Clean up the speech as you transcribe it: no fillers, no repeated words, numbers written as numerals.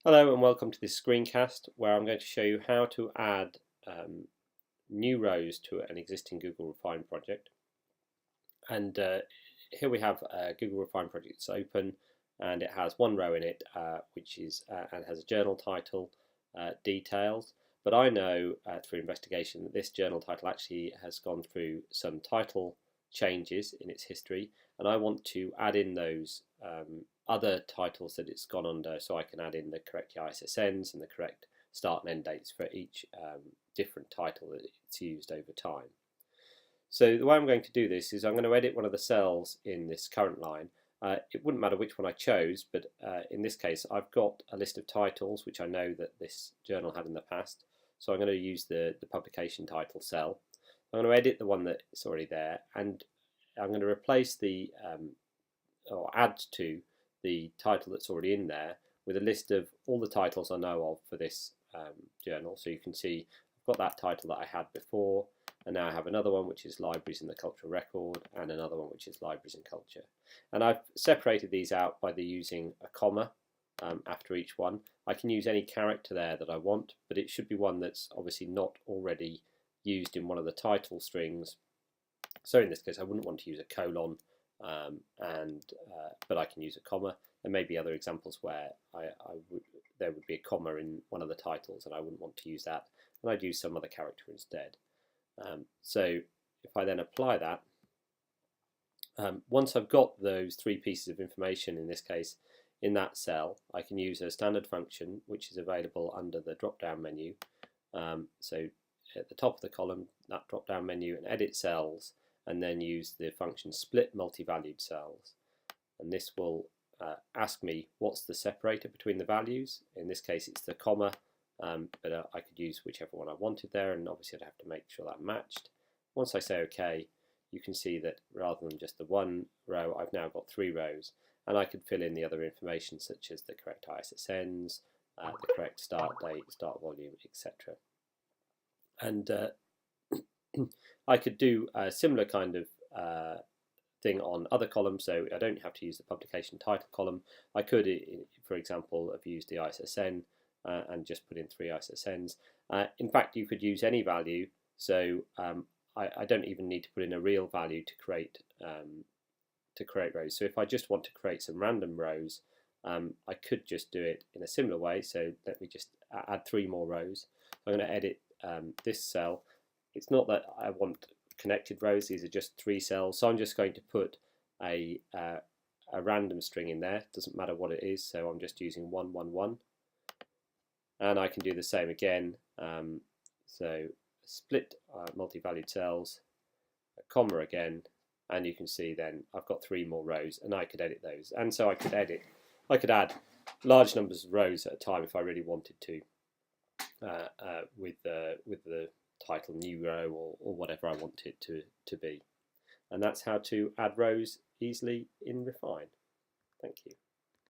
Hello and welcome to this screencast where I'm going to show you how to add new rows to an existing Google Refine project. And here we have a Google Refine project that's open, and it has one row in it which is and has a journal title, details. But I know through investigation that this journal title actually has gone through some title changes in its history, and I want to add in those other titles that it's gone under, so I can add in the correct ISSNs and the correct start and end dates for each different title that it's used over time. So the way I'm going to do this is I'm going to edit one of the cells in this current line. It wouldn't matter which one I chose, but in this case I've got a list of titles which I know that this journal had in the past, so I'm going to use the publication title cell. I'm going to edit the one that's already there, and I'm going to replace the or add to the title that's already in there with a list of all the titles I know of for this journal. So you can see I've got that title that I had before, and now I have another one which is Libraries in the Cultural Record, and another one which is Libraries in Culture. And I've separated these out by using a comma after each one. I can use any character there that I want, but it should be one that's obviously not already used in one of the title strings. So in this case I wouldn't want to use a colon, but I can use a comma. There may be other examples where there would be a comma in one of the titles and I wouldn't want to use that, and I'd use some other character instead. So if I then apply that, once I've got those three pieces of information, in this case in that cell, I can use a standard function which is available under the drop down menu. So at the top of the column, that drop down menu, and edit cells, and then use the function split multi-valued cells, and this will ask me what's the separator between the values. In this case it's the comma, but I could use whichever one I wanted there, and obviously I'd have to make sure that matched. Once I say OK, you can see that rather than just the one row, I've now got three rows, and I could fill in the other information such as the correct ISSNs, the correct start date, start volume, etc. And I could do a similar kind of thing on other columns, so I don't have to use the publication title column. I could, for example, have used the ISSN and just put in three ISSNs. In fact, you could use any value, so I don't even need to put in a real value to create rows. So if I just want to create some random rows, I could just do it in a similar way. So let me just add three more rows. I'm going to edit this cell. It's not that I want connected rows, these are just three cells, so I'm just going to put a random string in there. Doesn't matter what it is, so I'm just using 111, and I can do the same again. So split multi-valued cells, a comma again, and you can see then I've got three more rows, and I could edit those. And so I could add large numbers of rows at a time if I really wanted to, with the title new row or whatever I want it to be. And that's how to add rows easily in Refine. Thank you.